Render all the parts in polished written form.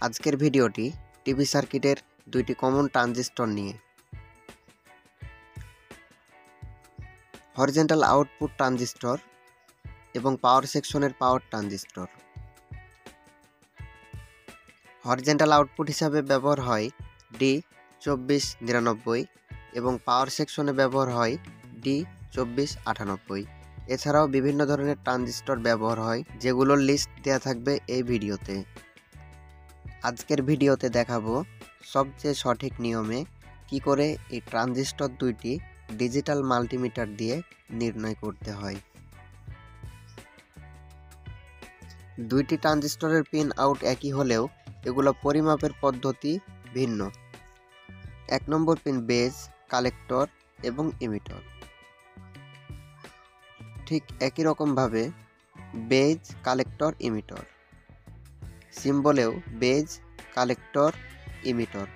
আজকের ভিডিওটি টিভি সার্কিটের দুইটি কমন ট্রানজিস্টর নিয়ে। হরিজন্টাল আউটপুট ট্রানজিস্টর এবং পাওয়ার সেকশনের পাওয়ার ট্রানজিস্টর। হরিজন্টাল আউটপুট হিসাবে ব্যবহার হয় D2499 এবং পাওয়ার সেকশনে ব্যবহার হয় D2498। এছাড়াও বিভিন্ন ধরনের ট্রানজিস্টর ব্যবহার হয়, যেগুলোর লিস্ট দেওয়া থাকবে এই ভিডিওতে। আজকের ভিডিওতে দেখাবো সবচেয়ে সঠিক নিয়মে কি করে এই ট্রানজিস্টর দুইটি ডিজিটাল মাল্টিমিটার দিয়ে নির্ণয় করতে হয়। দুইটি ট্রানজিস্টরের পিন আউট একই হলেও এগুলো পরিমাপের পদ্ধতি ভিন্ন। 1 নম্বর পিন বেজ, কালেক্টর এবং ইমিটর। ঠিক একই রকমভাবে বেজ, কালেক্টর, ইমিটর সিম্বলেও base, collector, emitter.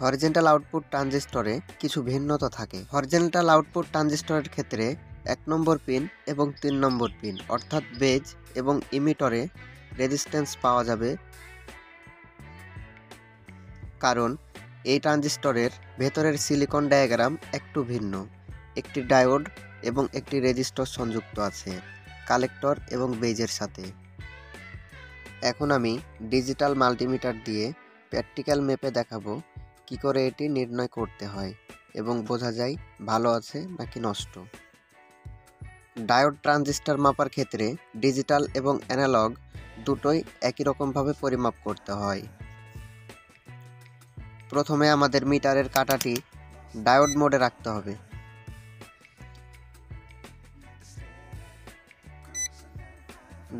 Horizontal output ট্রানজিস্টরে কিছু ভিন্নতা থাকে। হরিজন্টাল আউটপুট ট্রানজিস্টরের ক্ষেত্রে 1 নম্বর পিন এবং 3 নম্বর পিন অর্থাৎ বেজ এবং ইমিটরে রেজিস্ট্যান্স পাওয়া যাবে, কারণ এই ট্রানজিস্টরের ভেতরের সিলিকন ডায়াগ্রাম একটু ভিন্ন। একটি ডায়োড এবং একটি রেজিস্টর সংযুক্ত আছে কালেক্টর এবং বেজের সাথে। এখন আমি ডিজিটাল মাল্টিমিটার দিয়ে প্র্যাকটিক্যাল মেপে দেখাবো কি করে এটি নির্ণয় করতে হয় এবং বোঝা যায় ভালো আছে নাকি নষ্ট। ডায়োড ট্রানজিস্টর মাপার ক্ষেত্রে ডিজিটাল এবং অ্যানালগ দুটোই একই রকমভাবে পরিমাপ করতে হয়। প্রথমে আমাদের মিটারের কাঁটাটি ডায়োড মোডে রাখতে হবে।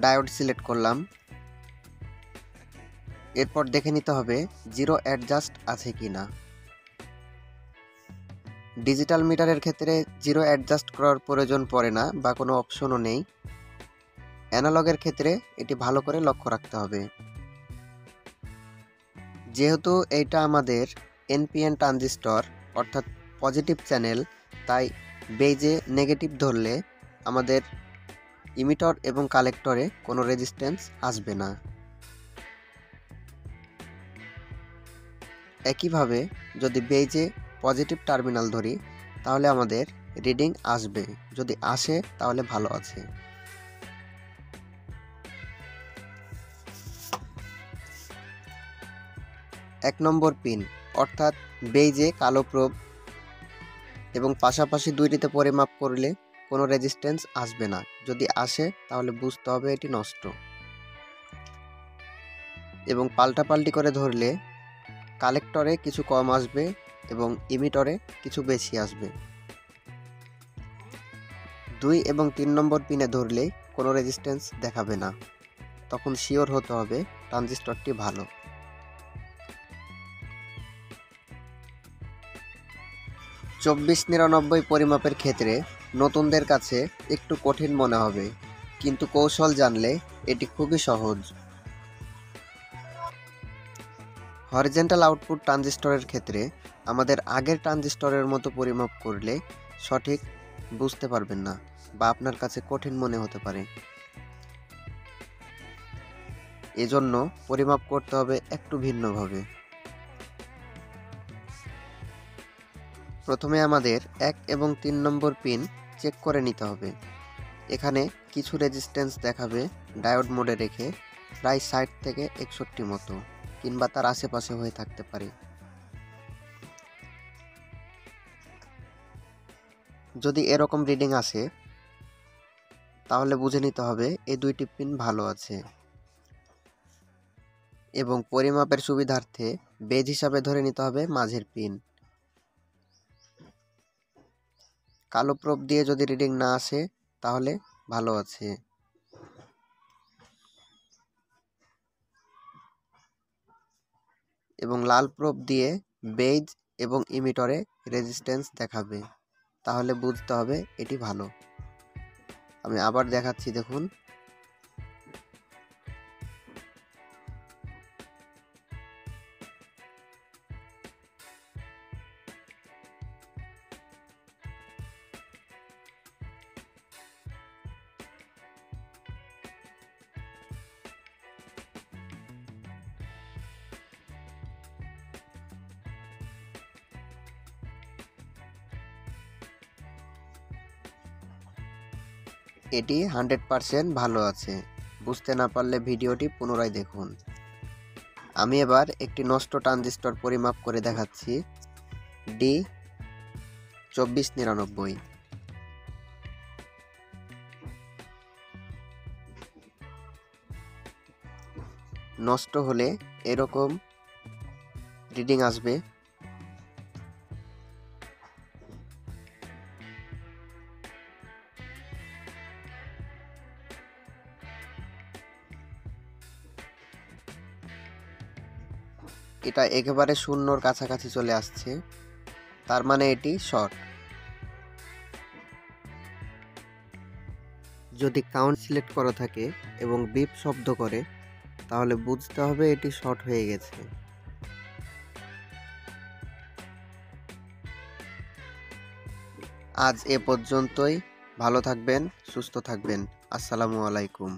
ডায়োড সিলেক্ট করলাম। এরপর দেখে নিতে হবে জিরো অ্যাডজাস্ট আছে কিনা। ডিজিটাল মিটারের ক্ষেত্রে জিরো অ্যাডজাস্ট করার প্রয়োজন পড়ে না বা কোনো অপশনও নেই। অ্যানালগের ক্ষেত্রে এটি ভালো করে লক্ষ্য রাখতে হবে। যেহেতু এইটা আমাদের এনপিএন ট্রানজিস্টর অর্থাৎ পজিটিভ চ্যানেল, তাই বেজে নেগেটিভ ধরলে আমাদের ইমিটর এবং কালেক্টরে কোনো রেজিস্ট্যান্স আসবে না। একইভাবে যদি বেজে পজিটিভ টার্মিনাল ধরি তাহলে আমাদের রিডিং আসবে, যদি আসে তাহলে ভালো আছে। এক নম্বর পিন অর্থাৎ বেজে কালো প্রোব এবং পাশাপাশি দুইটিতে পরিমাপ করলে কোনো রেজিস্ট্যান্স আসবে না, যদি আসে তাহলে বুঝতে হবে এটি নষ্ট। এবং পাল্টাপাল্টি করে ধরলে কালেক্টরে কিছু কম আসবে এবং ইমিটরে কিছু বেশি আসবে। 2 এবং 3 নম্বর পিনে ধরলে কোনো রেজিস্ট্যান্স দেখাবে না, তখন শিওর হতে হবে ট্রানজিস্টরটি ভালো। D2499 পরিমাপের ক্ষেত্রে নতুনদের কাছে একটু কঠিন মনে হবে, কিন্তু কৌশল জানলে এটি খুবই সহজ। হরিজন্টাল আউটপুট ট্রানজিস্টরের ক্ষেত্রে আমাদের আগের ট্রানজিস্টরের মতো পরিমাপ করলে সঠিক বুঝতে পারবেন না বা আপনার কাছে কঠিন মনে হতে পারে। এজন্য পরিমাপ করতে হবে একটু ভিন্নভাবে। প্রথমে আমাদের 1 এবং 3 নম্বর পিন চেক করে নিতে হবে। এখানে কিছু রেজিস্ট্যান্স দেখাবে ডায়োড মোডে রেখে, প্রায় 60 থেকে 61 মতো, কিংবা তার আশেপাশে হয়ে থাকতে পারে। যদি এরকম রিডিং আসে তাহলে বুঝে নিতে হবে এই দুইটি পিন ভালো আছে। এবং পরিমাপের সুবিধার্থে বেজ হিসাবে ধরে নিতে হবে মাঝের পিন। কালো প্রোব দিয়ে যদি রিডিং না আসে তাহলে ভালো আছে। এবং লাল প্রোব দিয়ে বেজ এবং ইমিটরে রেজিস্ট্যান্স দেখাবে, তাহলে বুঝতে হবে এটি ভালো। আমি আবার দেখাচ্ছি, দেখুন। এটি 100% ভালো আছে। বুঝতে না পারলে ভিডিওটি পুনরায় দেখুন। আমি এবার একটি নষ্ট ট্রানজিস্টর পরিমাপ করে দেখাচ্ছি। D2499। নষ্ট হলে এরকম রিডিং আসবে। এটা একেবারে শূন্যর কাছাকাছি চলে আসছে, তার মানে এটি শর্ট। যদি কাউন্ট সিলেক্ট করা থাকে এবং বিপ শব্দ করে, তাহলে বুঝতে হবে এটি শর্ট হয়ে গেছে। আজ এ পর্যন্তই। ভালো থাকবেন, সুস্থ থাকবেন। আসসালামু আলাইকুম।